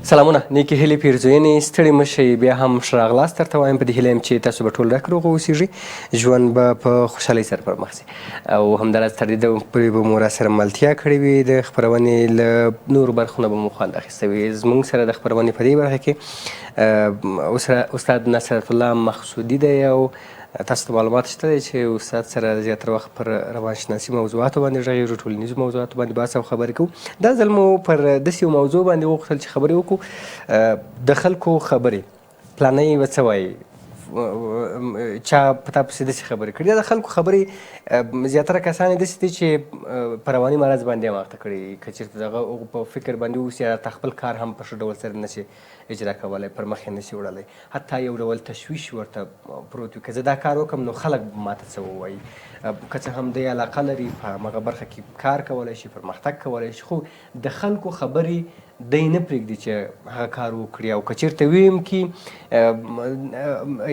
سلامونه، نیکې هیلې پیرزوینې، ستړي مه شئ، بیا هم ښه راغلاست درته وایم. په دې هیله یم چې تاسو به ټول ډک روغ اوسیږئ، ژوند به په خوشحالۍ سره پر مخ ځي. او همداراز تر دې پورې به مو راسره ملتیا کړې وي، د خپرونې له نورو برخو نه به مو خوند اخیستی وي. زموږ سره د خپرونې په دې برخه کې استاد نصرت الله مقصودي دی او تاسو ته معلومات شته دی چې استاد سره زیاتره وخت پر روانشناسي موضوعاتو باندې غږیږو، ټولنیزو موضوعاتو باندې بحث او خبرې کوو. دا ځل مو پر داسې یو موضوع باندې وغوښتل چې خبرې وکړو، د خلکو خبرې. پلانۍ به څه وایي، چا په تا پسې داسې خبرې کړي. دا د خلکو خبرې زیاتره کسان یې داسې دي چې په رواني مرض باندې هم اخته کړي. که چېرته د هغه په فکر باندې اوسي، حتی خپل کار هم په ښه ډول سره نشي اجرا کولی، پر مخ یې نشي وړلی، حتی یو ډول تشویش ورته پروت وي. که زه دا کار وکړم نو خلک ماته څه ووایي. که څه هم دی علاقه لري په همغه برخه کې کار کولی شي، پرمختګ کولی شي، خو د خلکو خبرې دی نه پرېږدي چې هغه کار وکړي. او که چېرته ویم کې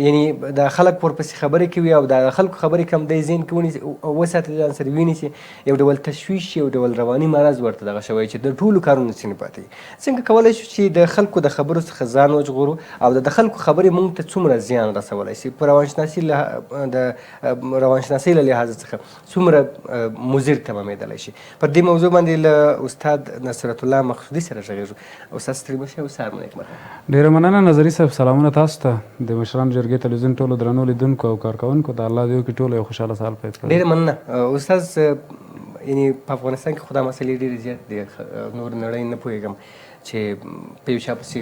یعنې د خلک ورپسې خبرې کوي او د خلکو خبرې کم دی ذهن کې وساتي، ځان سره ونیسي، یو ډول تشویش، یو ډول رواني مرض ورته دغه شوی چې د ټولو کارونو ځینې پاتې وي. څنګه کولی شو چې د خلکو د خبرو څخه ځان وژغورو او د خلکو خبرې موږ ته څومره زیان رسولی شي، په روانشناسي د روانشناسۍ له لحاظه څخه څومره مضر تمامېدلی شي. پر دې موضوع باندې له استاد نصرت الله مقصودي سره غږیږو. استاد ستړي مه شئ او سهار مو نیکمرغه. ډېره مننه نظري صاحب. سلامونه تاسو ته، د مشرانو جرګې تلویزیون ټولو درنو لیدونکو او کارکوونکو ته. الله دې وکړي ټولو یو خوشحاله سهار پیل کړي. ډېره مننه. استاد یعنې په افغانستان کې خو دا مسلې ډېرې زیات دي، نور نړۍ نه پوهېږم چې په یو چا پسې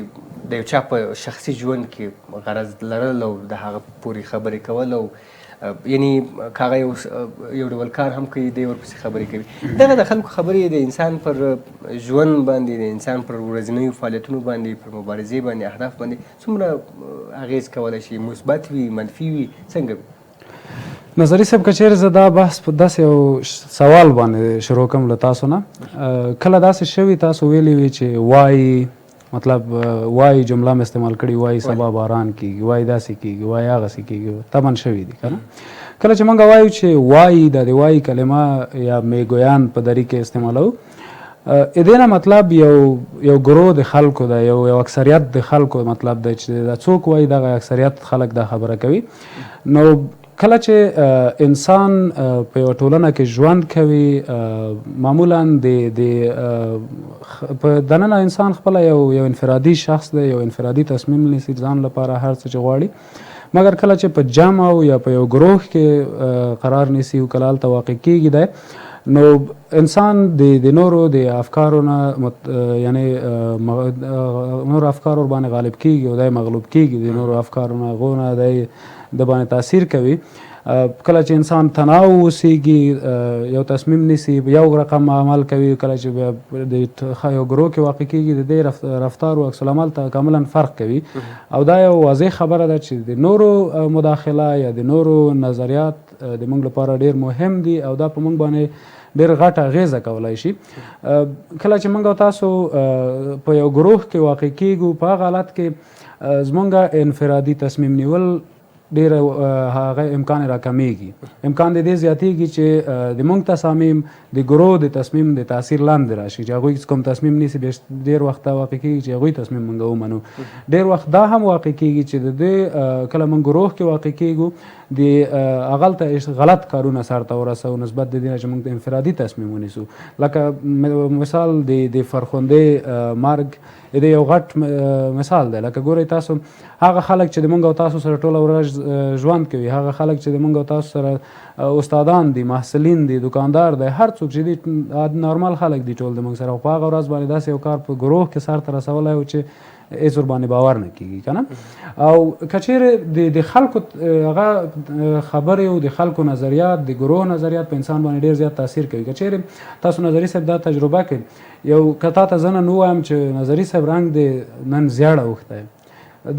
د یو چا په شخصي ژوند کې غرض لرل او د هغه پورې خبرې کول، او یعنې که هغه یو ډول کار هم کوي دی ورپسې خبرې کوي. دغه د خلکو خبرې د انسان پر ژوند باندې، د انسان پر ورځنیو فعالیتونو باندې، پر مبارزې باندې، اهداف باندې څومره اغېز کولی شي؟ مثبت وي، منفي وي، څنګه وي؟ نظري صاحب، که چېرې زه دا بحث په داسې یو سوال باندې شروع کړم له تاسو نه، کله داسې شوي تاسو ویلي وي چې وایي، مطلب وایي جمله مې استعمال کړي، وایي سبا باران کېږي، وایي داسې کېږي، وایي هغسې کېږي، طبعا شوي دي که نه. کله چې موږ وایو چې وایي، دا د وایي کلمه یا میګویان په دری کې استعمالوو، دې نه مطلب یو ګروه د خلکو ده، یو اکثریت د خلکو مطلب دی چې دا څوک وایي، دغه اکثریت خلک دا خبره کوي. نو کله چې انسان په یوه ټولنه کې ژوند کوي، معمولا دننه انسان خپله یو انفرادي شخص دی، یو انفرادي تصمیم نیسي ځان لپاره هر څه چې غواړي. مګر کله چې په جمع او یا په یو گروه کې قرار نیسي او کله هلته واقع کیږي دی، نو انسان د نورو د افکارو نه یعنې نورو افکارو ورباندې غالب کیږي او دی مغلوب کیږي، د نورو افکارو نه هغو نه دی د باندې تاثیر کوي. کله چې انسان تناو اوسیږي، یو تصمیم نیسي، یو رقم عمل کوي، کله چې د یو ګروه کې واقع کیږي، د دې رفتار او عکس العمل کاملا فرق کوي. او دا یو واضح خبره ده چې د نورو مداخله یا د نورو نظریات د موږ لپاره ډېر مهم دي او دا په موږ باندې ډېر غټه اغېزه کولی شي. کله چې موږ او تاسو په یو ګروه کې واقع کیږو، په هغه حالت کې زموږ انفرادي تصمیم نیول ډېر هغه امکان راکمیږي، امکان د دې زیاتیږي چې د موږ تصامیم د ګروه د تصمیم د تاثیر لاندې راشي، چې هغوی کوم تصمیم نیسي ډېر وخت دا واقع کیږي چې هغوی تصمیم موږ ومنو. ډېر وخت دا هم واقع کیږي چې د دې کله موږ ګروه کې واقع کیږو، د هغلته غلط کارونه سرته ورسوو نسبت د دې نه چې موږ د انفرادي تصمیم ونیسو. لکه مثال د فرخندې مرګ د یو غټ مثال دی. لکه ګورئ تاسو، هغه خلک چې د موږ او تاسو سره ټوله ورځ ژوند کوي، هغه خلک چې د موږ او تاسو سره استادان دي، محصلین دي، دکاندار دی، هر څوک چې دي نارمل خلک دي ټول د موږ سره، په هغه ورځ باندې داسې یو کار په ګروه کې سرته رسولی و چې هېڅ ورباندې باور نه کېږي که نه. او که چېرې د خلکو هغه خبرې او د خلکو نظریات، د ګروه نظریات په انسان باندې ډېر زیات تاثیر کوي. که چېرې تاسو نظري صاحب دا تجربه کړئ، یو که تا ته زه نن ووایم چې نظري صاحب رنګ د نن زیړه اوښتی،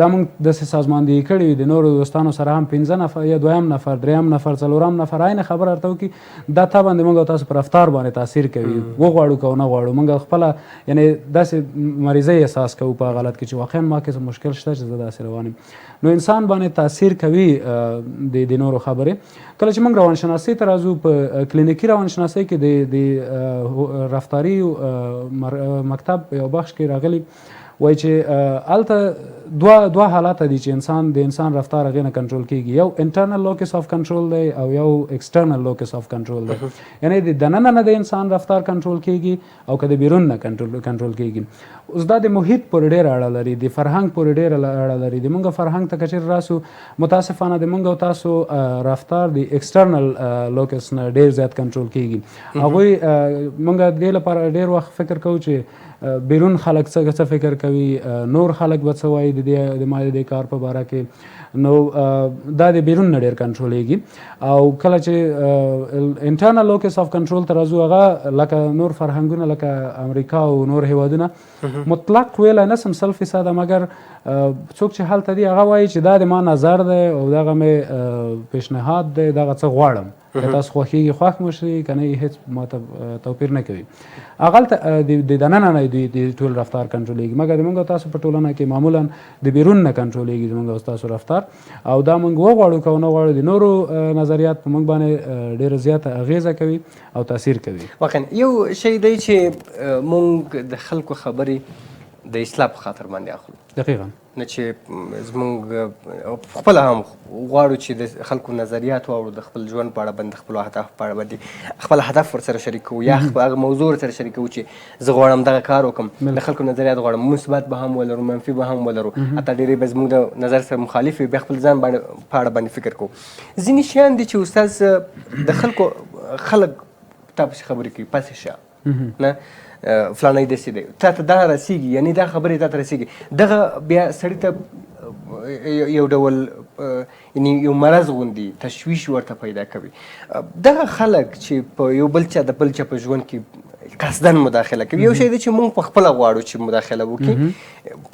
دا موږ داسې سازماندهي کړي وي د نورو دوستانو سره هم 5 نفر یا 2 نفر 3 نفر 4 نفر عین خبره ورته وکړي، دا طبعا د موږ او تاسو پر رفتار باندې تاثیر کوي، وغواړو که ونه غواړو. موږ خپله یعنې داسې مریضۍ احساس کوو په هغه حالت کې چې واقعا ما کې څه مشکل شته چې زه داسې روان یم. نو انسان باندې تاثیر کوي د نورو خبرې. کله چې موږ روانشناسۍ ته راځو، په کلینیکي روانشناسۍ کې د رفتاري مکتب یو بخش کې راغلي وایي چې هلته دوه حالته دي چې د انسان رفتار هغې نه کنټرول کېږي. یو انټرنل لوکس آف کنټرول دی او یو ایکسټرنل لوکس آف کنټرول دی. یعنی د دننه نه د انسان رفتار کنټرول کېږي او که د بیرون نه کنټرول کېږي. اوس دا د محیط پورې ډېره اړه لري، د فرهنګ پورې ډېره اړه لري. د مونږ فرهنګ ته که چېرې راسو، متاسفانه د مونږ او تاسو رفتار د ایکسټرنل لوکس نه ډېر زیات کنټرول کېږي. هغوی مونږ دې لپاره ډېر وخت فکر کوو چې بیرون خلک څه فکر کوي، نور خلک به څه وایي د ما د دې کار په باره کې. نو دا د بیرون نه ډېر کنټرولېږي. او کله چې انټرنل لوکس آف کنټرول ته راځو، هغه لکه نور فرهنګونه لکه امریکا او نور هیوادونه مطلق ویلی نسم 100%، مګر څوک چې هلته دي هغه وایي چې دا د ما نظر دی او دغه مې پیشنهاد دی، دغه څه غواړم، که تاسو خوښېږي خوښ مو شي، که نه هېڅ ماته توپیر نه کوي. هغلته د دننه نه دوی ټول رفتار کنټرولېږي، مګر د مونږ او تاسو په ټولنه کې معمولا د بیرون نه کنټرولېږي زمونږ او تاسو رفتار. او دا مونږ وغواړو که ونه غواړو، د نورو نظریات په مونږ باندې ډېره زیاته اغېزه کوي او تاثیر کوي. واقعا یو شی دی چې مونږ د خلکو خبرې د اصلاح په خاطر باندې اخلو. دقیقا. نه چې زمونږ خپله هم غواړو چې د خلکو نظریات واورو، د خپل ژوند په اړه باندې، د خپلو اهدافو په اړه باندې خپل هدف ورسره شریک کوو، یا هغه موضوع ورسره شریک کوو چې زه غواړم دغه کار وکړم. د خلکو نظریات غواړم، مثبت به هم ولرو، منفي به هم ولرو، حتی ډېرې به زموږ د نظر سره مخالف وي، بیا خپل ځان په اړه باندې فکر کوو. ځینې شیان دي چې استاد د خلک تا پسې خبرې کوي، پسې شه نه فلانی داسې دی، تا ته دا رسېږي، یعنی دا خبرې تا ته رسېږي، دغه بیا سړي ته یو ډول یعنی یو مرض غوندي تشویش ورته پیدا کوي. دغه خلک چې په یو بل چا د بل چا په ژوند کې قصدن مداخله کوي، یو شی دی چې موږ په خپله غواړو چې مداخله وکړي،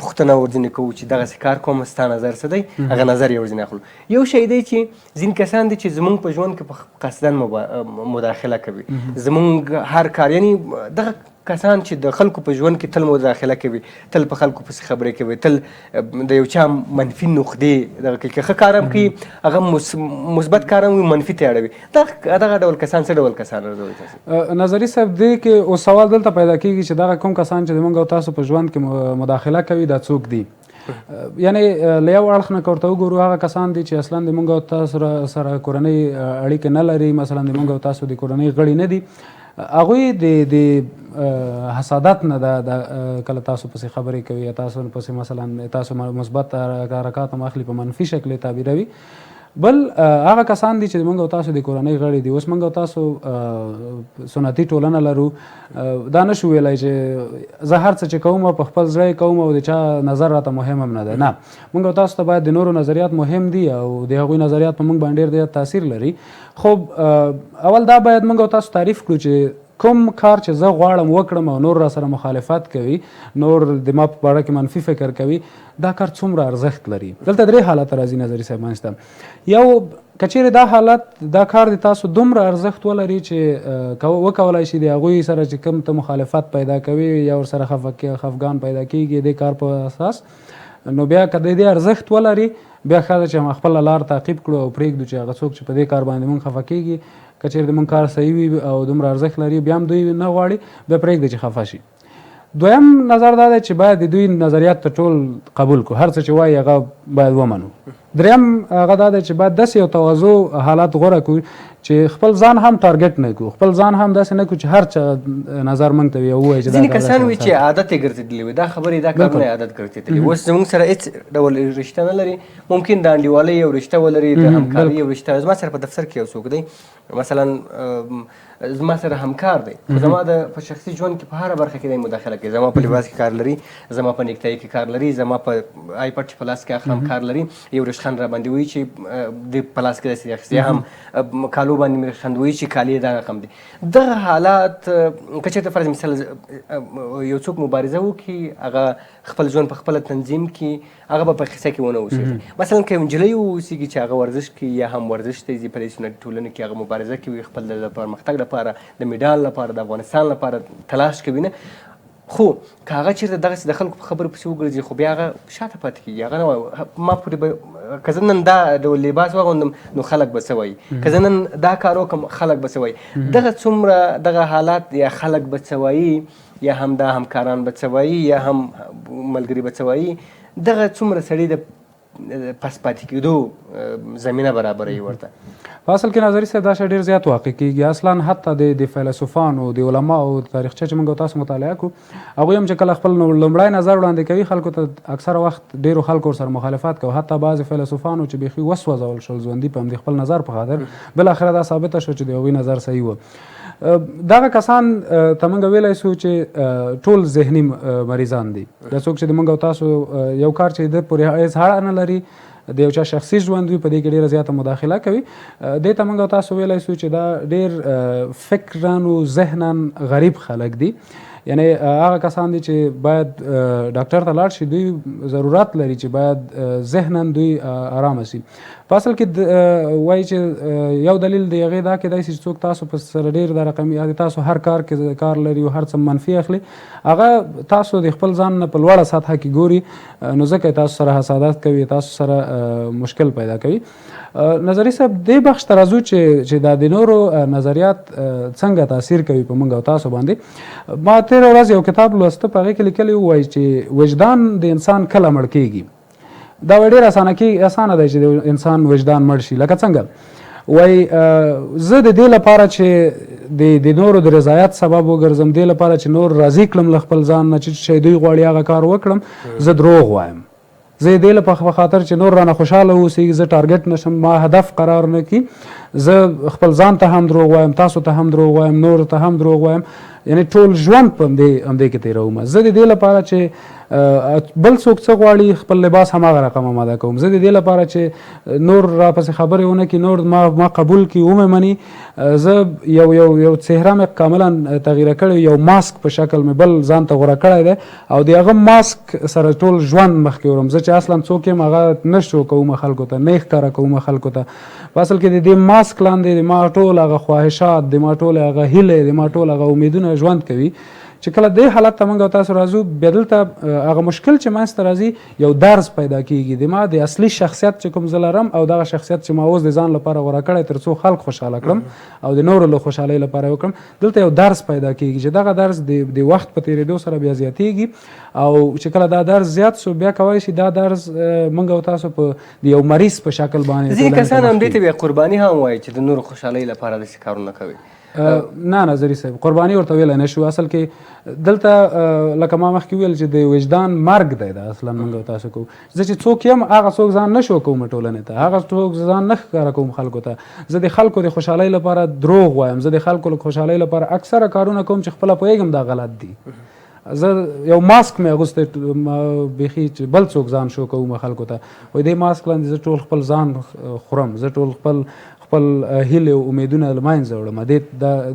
پوښتنه ورځنې کوو چې دغسې کار کوم، ستا نظر څه دی، هغه نظر یې ورځنې اخلو. یو شی دی چې ځینې کسان دي چې زموږ په ژوند کې په قصدن مداخله کوي، زموږ هر کار، یعنی دغه کسان چې د خلکو په ژوند کې تل مداخله کوي، تل په خلکو پسې خبرې کوي، تل د یو چا منفي نقدې دغه کوي، که ښه کار هم کوي هغه مثبت کار هم وي، منفي ته اړوي. دغه ډول کسان څه ډول کسان ارزوي تاسو؟ نظري صاحب دې کې اوس سوال دلته پیدا کېږي چې دغه کوم کسان چې زموږ او تاسو په ژوند کې مداخله کوي دا څوک دي؟ یعنی له یو اړخ نه که ورته وګورو، هغه کسان دي چې اصلا د مونږ او تاسو سره کورنۍ اړیکې نه لري، مثلا د مونږ او تاسو د کورنۍ غړي نه دي، هغوی د حسادت نه کله تاسو پسې خبرې کوي، یا تاسو پسې مثلا تاسو مثبت حرکات هم اخلي، په منفي شکل یې تعبیروي. بل هغه کسان دي چې موږ او تاسو د کورنۍ غړي دي. اوس موږ او تاسو سنتي ټولنه لرو، دا نشو ویلی چې زه هر څه چې کوم په خپل زړه کوم او د چا نظر راته مهم هم نه دی. نه، موږ او تاسو ته باید د نورو نظریات مهم دي او د هغوی نظریات په موږ باندې ډېر تاثیر لري. خو اول دا باید موږ او تاسو تعریف کړو چې کوم کار چې زه غواړم وکړم او نور را سره مخالفت کوي، نور د ما په باره کې منفي فکر کوي، دا کار څومره ارزښت لري. دلته درې حالت راځي نظري صاحب منځته. یو، که چیرې دا حالت دا کار د تاسو دومره ارزښت ولري چې وکولای شي د هغوی سره چې کوم ته مخالفت پیدا کوي یا ورسره خفګان پیدا کېږي د کار په اساس، نو بیا که د دې ارزښت ولري، بیا ښه ده چې هم خپله لار تعقیب کړو او پرېږدو چې هغه څوک چې په دې کار باندې مونږ خفه کېږي، که چېرې د مونږ کار صحیح وي او دومره ارزښت لري، بیا هم دوی نه غواړي، بیا پرېږدي چې خفه شي. دویم نظر دا دی چې باید د دوی نظریات ته ټول قبول کړو، هر څه چې وایي هغه باید ومنو. دریم هغه دا دی چې باید داسې یو تواضع حالات غوره کړو چې خپل ځان هم ټارګټ نه کړو، خپل ځان هم داسې نه کړو چې هر چا نظر موږ ته وي او ووایي چې ځینې کسان وي چې عادت یې ګرځېدلي وي، دا خبرې دا کارونه یې عادت ګرځېدلي. اوس زموږ سره هېڅ ډول رشته نه لري، ممکن د انډیوالۍ یو رشته ولري، د همکارۍ یو رشته. زما سره په دفتر کې یو څوک دی، مثلا زما سره همکار دی، خو زما په شخصي ژوند کې په هره برخه کې دی مداخله کوي. زما په لباس کې کار لري، زما په نیکتایي کې کار لري، زما په آیپډ چې په لاس کې اخلم کار لري. یو رشخند را باندې وایي چې د په لاس کې داسې اخیستې، هم کالو باندې مې رشخند وایي چې کالي یې دا رقم دي. دغه حالات که چېرته فرض مثال یو څوک مبارزه وکړي، هغه خپل ژوند په خپله تنظیم کړي، هغه به په قصه کې ونه اوسېږي. مثلا که یو نجلۍ واوسېږي چې هغه ورزش کوي یا هم ورزش ته ځي، په دې سنتي ټولنه کې هغه مبارزه کوي، خپل د پرمختګ لپاره، د میډال لپاره، د افغانستان لپاره تلاش کوي، نه. خو که هغه چېرته دغسې د خلکو په خبرو پسې وګرځي، خو بیا هغه شاته پاتې کېږي، هغه نه ما پورې به که زه نن دا ډول لباس واغوندم نو خلک به څه وایي، که زه نن دا کار وکړم خلک به څه وایي. دغه څومره دغه حالات یا خلک به څه وایي یا هم دا همکاران به څه وایي یا هم ملګري به څه وایي، دغه څومره سړي د پس پاتې کېدو زمینه برابروي ورته. په اصل کې نظري صاحب دا شی ډېر زیات واقع کېږي. اصلا حتی د فیلسوفانو د علماو تاریخچه چې موږ تاسو مطالعه کړو، هغوی هم چې کله خپل لومړی نظر وړاندې کوي خلکو ته اکثره وخت ډېرو خلکو ورسره مخالفت کوي. حتی بعضې فیلسوفانو چې بیخي وسوځول شول ژوندي په همدې خپل نظر په خاطر، بالاخره دا ثابته شو چې د هغوی نظر صحیح و. دغه کسان ته موږ ویلی سو چې ټول ذهني مریضان دي. دا څوک چې د موږ او تاسو یو کار چې د پورې هیڅ اړه نه لري، د یو چا شخصي ژوند وي، په دې کې ډېره زیاته مداخله کوي، دې ته موږ او تاسو ویلی سو چې دا ډېر فکراً و ذهناً غریب خلک دي. یعنی هغه کسان دي چې باید ډاکټر ته لاړ شي، دوی ضرورت لري چې باید ذهناً دوی آرامه شي. په اصل کې وایي چې یو دلیل د هغې دا کیدای شي چې څوک تاسو په سره ډېر د رقمي تاسو هر کار کې کار لري او هر څه منفي اخلي، هغه تاسو د خپل ځان نه په لوړه سطحه کې ګوري، نو ځکه تاسو سره حسادت کوي، تاسو سره مشکل پیدا کوي. نظري صاحب دې بخش ته راځو چې دا د نورو نظریات څنګه تاثیر کوي په موږ او تاسو باندې. ما تېره ورځ یو کتاب لوسته، په هغې کې لیکلي وایي چې وجدان د انسان کله مړ کېږي. دا ډېر اسانه دی چې د انسان وجدان مړ شي. لکه څنګه وایي زه د دې لپاره چې د نورو د رضایت سبب وګرځم، دې لپاره چې نور راضي کړم له خپل ځان نه چې دوی غواړي هغه کار وکړم، زه دروغ وایم. زه دې لپاره په خاطر چې نور رانه خوشحاله اوسېږي، زه ټارګټ نشم، ما هدف قرار نه کړي، زه خپل ځان ته هم دروغ وایم، تاسو ته هم دروغ وایم، نور ته هم دروغ وایم، یعنی ټول ژوند په همدې کې تېروم. زه د دې لپاره چې بل څوک څه غواړي خپل لباس هماغه رقم آماده کوم. زه د دې لپاره چې نور راپسې خبرې ونه کړي، نور ما قبول کړي، ومې مني، زه یو څهره مې کاملا تغییره کړې، یو ماسک په شکل مې بل ځان ته غوره کړی دی او د هغه ماسک سره ټول ژوند مخکې وړم. زه چې اصلا څوک یم هغه نه شو کوم خلکو ته، نه یې ښکاره کوم خلکو ته. په اصل کې د دې ماسک لاندې د ما ټول هغه خواهشات، د ما ټول هغه هیلې، د ما ټول هغه امیدونه ژوند کوي. چې کله دې حالت ته موږ او تاسو راځو، بیا دلته هغه مشکل چې منځته راځي یو درز پیدا کېږي د ما د اصلي شخصیت چې کوم زه لرم او دغه شخصیت چې ما اوس د ځان لپاره غوره کړی تر څو خلک خوشحاله کړم او د نورو له خوشحالۍ لپاره وکړم، دلته یو درز پیدا کېږي چې دغه درز د وخت په تېرېدو سره بیا زیاتېږي. او چې کله دا درز زیات شو، بیا کولی شي دا درز موږ او تاسو په د یو مریض په شکل باندې ځینې کسان همدې ته بیا قرباني هم وایي چې د نورو خوشحالۍ لپاره داسې کارونه کوي. نه نظري صاحب، قرباني ورته ویلی نه شو. اصل کې دلته لکه ما مخکې ویل چې د وجدان مرګ دی دا اصلا موږ او تاسو کوو. زه چې څوک یم هغه څوک ځان نه شو کوم ټولنې ته، هغه څوک ځان نه ښکاره کوم خلکو ته. زه د خلکو د خوشحالۍ لپاره دروغ وایم، زه د خلکو د خوشحالۍ لپاره اکثره کارونه کوم چې خپله پوهېږم دا غلط دي. زه یو ماسک مې اغوستی بیخي چې بل څوک ځان شو کوم خلکو ته، وایي دې ماسک لاندې زه ټول خپل ځان خورم، زه ټول خپل هیلې او امیدونه له منځه وړم.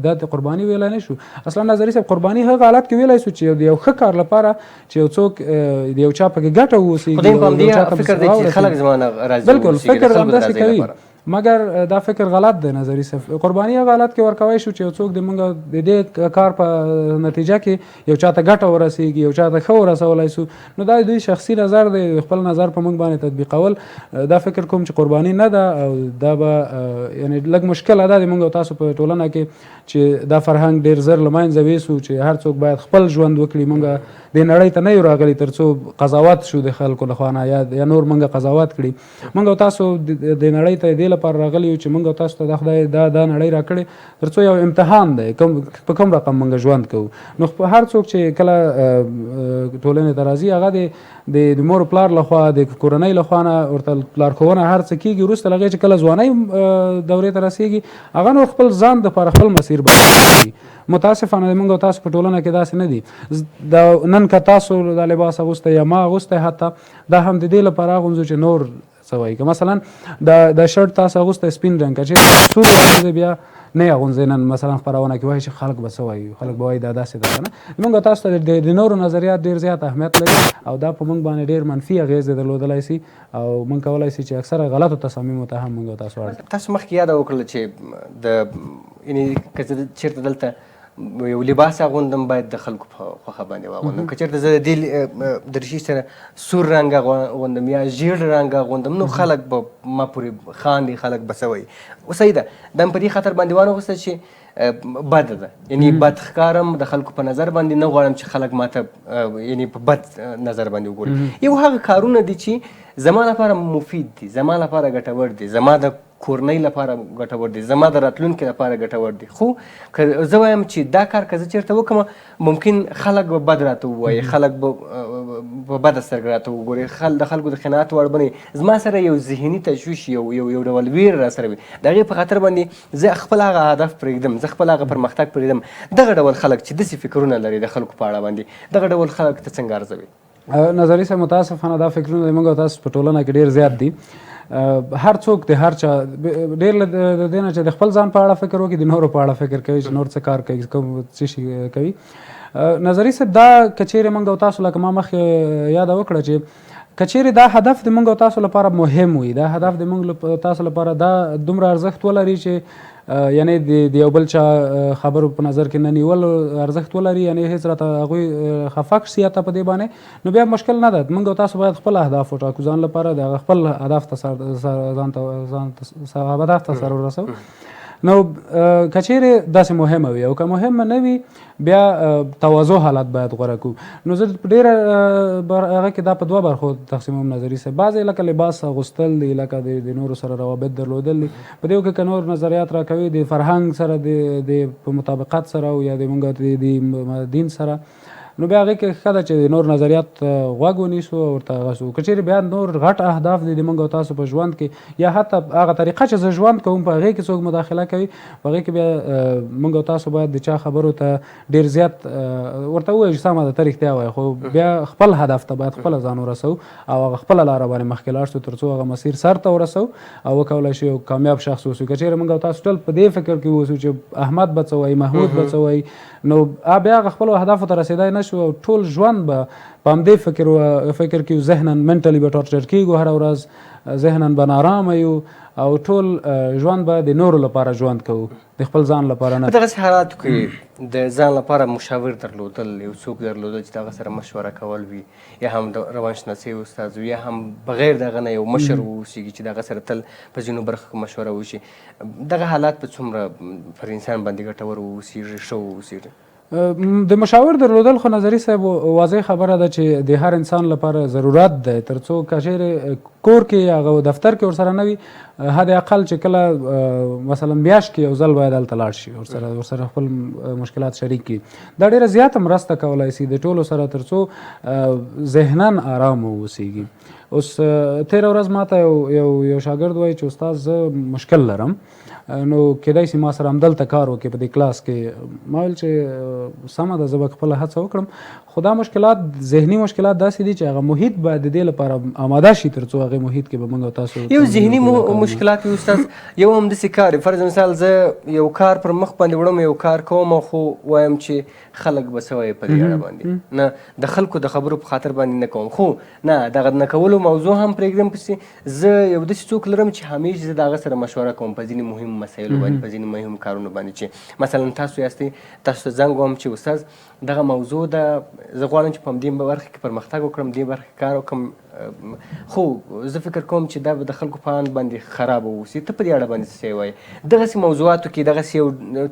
دا ته قرباني ویلی نه شو. اصلا نظري صاحب قرباني هغه حالت کې ویلی سو چې د یو ښه کار لپاره چې یو څوک د یو چا پکې ګټه واوسېږي. خدای په همدې فکر دی چې خلک زما نه راضي بالکل فکر همداسې کوي، مګر دا فکر غلط دی. نظري صاحب قرباني هغه حالت کې ورکوی شو چې یو څوک د موږ د دې کار په نتیجه کې یو چاته ګټه ورسېږي، یو چاته ښه ورسولی سو، نو دا دوی شخصي نظر دی، خپل نظر په موږ باندې تطبیقول. دا فکر کوم چې قرباني نه ده او دا به یعنی لږ مشکله ده د موږ او تاسو په ټولنه کې چې دا فرهنګ ډېر زر له منځه ویسو چې هر څوک باید خپل ژوند وکړي. موږ دې نړۍ ته نه یو راغلي تر څو قضاوت شو د خلکو لخوا نه یا نور موږ قضاوت کړي. موږ او تاسو د نړۍ ته دې لپاره راغلي یو چې موږ او تاسو ته د خدای دا نړۍ راکړې تر څو یو امتحان دی په کوم رقم موږ ژوند کوو. نو هر څوک چې کله ټولنې ته راځي هغه د مور پلار لخوا د کورنۍ لخوا نه ورته لارښوونه هر څه کېږي. وروسته له هغې چې کله ځوانۍ دورې ته رسېږي هغه نور خپل ځان دپاره خپل مسیر بدلوي. متاسفانه موږ او تاسو په ټولنه کې داسې نه دي. دا نن که تاسو دا لباس اغوستی یا ما اغوستی، حتی دا هم د دې لپاره اغوندو چې نور څه وایي. که مثلا دا شرټ تاسو اغوستی سپین رنګ، که چې تور اغوندی بیا نه اغوندئ نن مثلا خپرونه کې وایي چې خلک به څه وایي، خلک به وایي دا داسې ده که نه. موږ تاسو ته د نورو نظریات ډېر زیات اهمیت لري او دا په موږ باندې ډېر منفي اغېزې درلودلی سي او موږ کولی سي چې اکثره غلطو تصامیمو ته هم موږ تاسو اړ. تاسو مخکې یاده وکړله چې د یعنې که زه چېرته دلته یو لباس اغوندم باید د خلکو په خوښه باندې واغوندم که چېرته زه د دې دریشي سره سور رنګ اغوندم یا ژیړ رنګ اغوندم نو خلک به ما پورې خاندي خلک به څه وایي صحیح ده دا په دې خاطر باندې وانغوسته چې بده ده یعنی بد ښکارم د خلکو په نظر باندې نه غواړم چې خلک ماته یعنی په بد نظر باندې وګوري یو هغه کارونه دي چې زما لپاره مفید دي زما لپاره ګټور دي زما د کورنۍ لپاره ګټور دي زما د راتلونکي لپاره ګټور دي خو که زه وایم چې دا کار که زه چېرته وکړم ممکن خلک به بد راته ووایي خلک به په بده سترګه راته وګوري د خلکو د قناعت وړ بنوي زما سره یو ذهني تشویش یو ډول ویر را سره وي د هغې په خاطر باندې زه خپل هغه هدف پرېږدم زه خپل هغه پرمختګ پرېږدم دغه ډول خلک چې داسې فکرونه لري د خلکو په اړه باندې دغه ډول خلک ته څنګه ارزوي نظري صاحب متاسفانه دا فکرونه زموږ او تاسو په ټولنه کې ډېر زیات دي هر څوک د هر چا ډېر له دې نه چې د خپل ځان په اړه فکر وکړي د نورو په اړه فکر کوي چې نور څه کار کوي کوم څه شي کوي نظري صاحب دا که چیرې موږ او تاسو لکه ما مخکې یاده وکړه چې که چیرې دا هدف د موږ او تاسو لپاره مهم وي دا هدف د موږ تاسو لپاره دا دومره ارزښت ولري چې یعنی د یو بل چا خبرو په نظر کې نه نیول ارزښت ولري یعنی هېڅ راته هغوی خفه کړي په دې باندې نو بیا مشکل نه ده موږ او تاسو باید خپل اهداف وټاکو ځان لپاره د هغه خپل هدف ته سر ورسوو نو که چیرې داسې مهمه وي او که مهمه نه وي بیا تواضع حالت باید غوره کړو نو زه ډېره هغه کې دا په دوه برخو تقسیموم نظري صاحب بعضې لکه لباس اغوستل دي لکه د نورو سره روابط درلودل دي په دې کې که نور نظریات راکوي د فرهنګ سره د په مطابقت سره او یا د موږ د دین سره نو بیا هغې کې ښه ده چې د نور نظریات غوږ ونیسو او ورته هغه شو که چیرې بیا نور غټ اهداف دي د موږ او تاسو په ژوند کې یا حتی هغه طریقه چې زه ژوند کوم په هغې کې څوک مداخله کوي په هغې کې بیا موږ او تاسو باید د چا خبرو ته ډېر زیات ورته ووایو چې سمه ده ته رښتیا وایي خو بیا خپل هدف ته باید خپله ځان ورسوو او هغه خپله لاره باندې مخکې لاړ شو تر څو هغه مسیر سر ته ورسوو او وکولی شو یو کامیاب شخص اوسو که چیرې موږ او تاسو ټول په دې فکر کې اوسو چې احمد به څه وایي محمود به څه وایي نو بیا هغه خپلو اهدافو ته رسېدای نه شو او ټول ژوند به په همدې فکر کې ذهنا منټلي به ټارچر کېږو هره ورځ ذهنا به نارامه یو او ټول ژوند به د نورو لپاره ژوند کوو د خپل ځان لپاره نه په دغسې حالاتو کې د ځان لپاره مشاور درلودل یو څوک درلودل چې د هغه سره مشوره کول وي یا هم د روانشناسۍ استاد وي یا هم بغیر د هغه نه یو مشر واوسېږي چې د هغه سره تل په ځینو برخو کې مشوره وشي دغه حالات په څومره پر انسان باندې ګټور واوسېږي ښه واوسېږي د مشاور درلودل خو نظري صاحب واضح خبره ده چې د هر انسان لپاره ضرورت ده تر څو که چیرې کور کې هغه دفتر کې ورسره نه وي حد اقل چې کله مثلا میاشت کې یو ځل باید هلته لاړ شي ورسره خپل مشکلات شریک کړي دا ډېره زیاته مرسته کولی شي د ټولو سره تر څو ذهنا آرام واوسېږي اوس تېره ورځ ماته یو شاګرد وایي چې استاد زه مشکل لرم نو کیدای شي ما سره همدلته کار وکړي په دې کلاس کې ما ویل چې سمه ده زه به خپله هڅه وکړم خو دا مشکلات ذهني مشکلات داسې دي چې هغه محیط باید د دې لپاره آماده شي تر څو هغې محیط کې به موږ او تاسو یو ذهني مشکلات وي استاد یو همداسې کار فرض مثال زه یو کار پر مخ باندې وړم یو کار کوم خو وایم چې خلک به څه وایي په دې اړه باندې نه د خلکو د خبرو په خاطر باندې نه کوم خو نه دغه نه کولو موضوع هم پرېږدم پسې زه یو داسې څوک لرم چې همیشه زه د هغه سره مشوره کوم په ځینې مهم مسایلو باندې په ځینې مهم کارونو باندې چې مثلا تاسو یاستئ تاسو ته زنګ وهم چې استاد دغه موضوع ده زه غواړم چې په همدې برخه کې پرمختګ وکړم دې برخه کې کار وکړم خو زه فکر کوم چې دا به د خلکو په اند باندې خراب واوسي ته په دې اړه باندې څه وایي دغسې موضوعاتو کې دغسې یو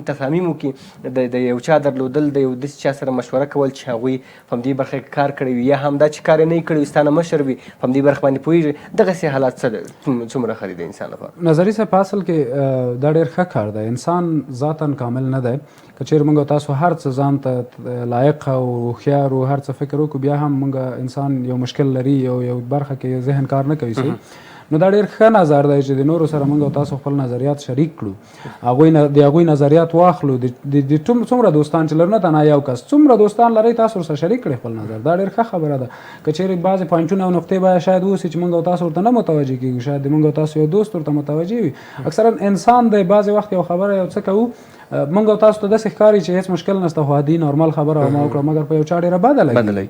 تصامیمو کې د یو چا درلودل د یو داسې چا سره مشوره کول چې هغوی په همدې برخه کې کار کړی وي یا همدا چې کار یې نه وي کړی وي ستا نه مشر وي په همدې برخه باندې پوهېږي دغسې حالات څومره ښه دي د انسان لپاره نظري صاحب په اصل کې دا ډېر ښه کار دی انسان ذاتا کامل نه دی که چیرې موږ تاسو هر څه ځان ته لایق او هوښیار او هر څه فکر وکړو بیا هم موږ انسان یو مشکل لري یو برخه کې ذهن کار نه کوي نو دا ډېر ښه نظر دی چې د نورو سره موږ او تاسو خپل نظریات شریک کړو د هغوی نظریات واخلو د څومره دوستان چې لرو نه تنها یو کس څومره دوستان لرئ تاسو ورسره شریک کړئ خپل نظر دا ډېر ښه خبره ده که چیرې بعضې پوینټونه او نقطې به شاید اوسي چې موږ او تاسو ورته نه متوجه کېږو شاید د موږ او تاسو یو دوست ورته متوجه وي اکثرا انسان دی بعضې وخت یو خبره یو څه کوو موږ او تاسو ته داسې ښکاري چې هېڅ مشکل نشته خو عادي نارمل خبره ما وکړه مګر په یو چا ډېره بده لګي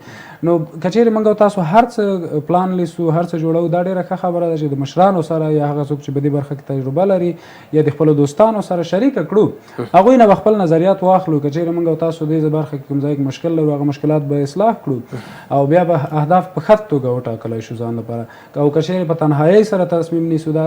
نو که چیرې موږ او تاسو هر څه پلان لیسو هر څه جوړو دا ډېره ښه خبره ده چې د مشرانو سره یا هغه څوک چې په دې برخه کې تجربه لري یا د خپلو دوستانو سره شریکه کړو هغوی نه به خپل نظریات واخلو که چیرې موږ او تاسو دې برخه کې کوم ځای کې مشکل لرو هغه مشکلات به اصلاح کړو او بیا به اهداف په ښه توګه وټاکلی شو ځان لپاره او که چیرې په تنهایۍ سره تصمیم نیسو دا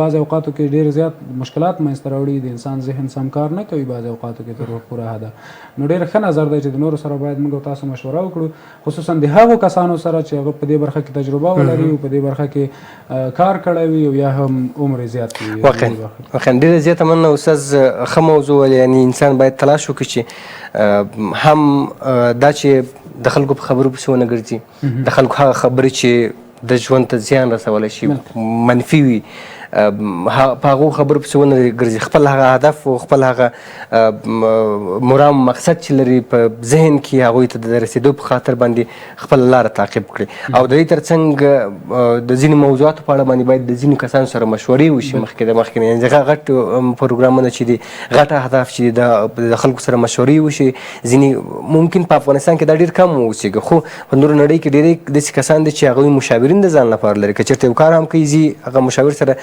بعض اوقاتو کې ډېر زیات مشکلات منځته راوړي د انسان ذهن سم کار نه کوي بعض اوقاتو کې تر پوره حده نو ډېر ښه نظر دی چې د نورو سره باید موږ او تاسو مشوره وکړو خصوصا د هغو کسانو سره چې هغه په دې برخه کې تجربه ولري او په دې برخه کې کار کړی وي او یا هم عمر یې زیات وي واقعا ډېره زیاته مننه استاذ ښه موضوع یعنې انسان باید تلاش وکړي چې هم دا چې د خلکو په خبرو پسې ونه ګرځي د خلکو هغه خبرې چې د ژوند ته زیان رسولی شي منفي وي په هغو خبرو پسې ونه ګرځي خپل هغه هدف او خپل هغه مرام مقصد چې لري په ذهن کې هغوی ته د رسېدو په خاطر باندې خپله لاره تعقیب کړي او د دې تر څنګ د ځینې موضوعاتو په اړه باندې باید د ځینو کسانو سره مشورې وشي مخکې نه یعنې هغه غټ پروګرامونه چې دي غټ اهداف چې دي د خلکو سره مشورې وشي ځینې ممکن په افغانستان کې دا ډېر کم اوسېږي خو په نورو نړۍ کې ډېرې داسې کسان دي چې هغوی مشاورین د ځان لپاره لري که چېرته یو کار هم کوي ځي هغه مشاور سره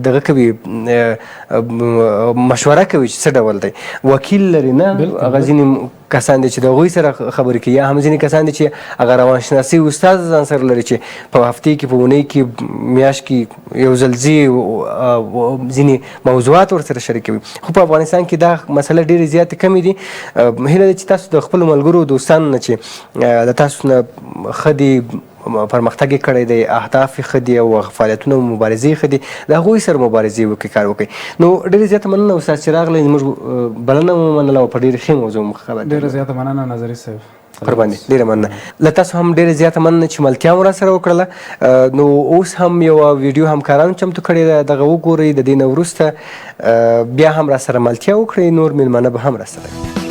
دغه کوي مشوره کوي چې څه ډول دی وکیل لري نه هغه ځینې کسان دي چې د هغوی سره خبرې کوي یا هم ځینې کسان دي چې هغه روانشناسي استاد ځان سره لري چې په هفتې کې په اونۍ کې میاشت کې یو ځل ځي ځینې موضوعات ورسره شریکوي خو په افغانستان کې دا مسله ډېرې زیاتې کمې دي هیله ده چې تاسو د خپلو ملګرو دوستانو نه چې د تاسو نه ښه دي پرمختګ یې کړی دی اهداف یې ښه دي او فعالیتونه او مبارزې ښه دي د هغوی سره مبارزې وکړي کار وکړي نو ډېرې زیاته مننه استاد چې راغلی زموږ بلنه مو ومنله او په ډېرې ښې موضوع مو خبرې ډېره زیاته مننه نظري صاحب قرباني ډېره مننه له تاسو هم ډېره زیاته مننه چې ملتیا مو راسره وکړله نو اوس هم یوه ویډیو همکارانو چمتو کړې ده دغه وګورئ د دې نه وروسته بیا هم راسره ملتیا وکړئ نور مېلمانه به هم راسره وي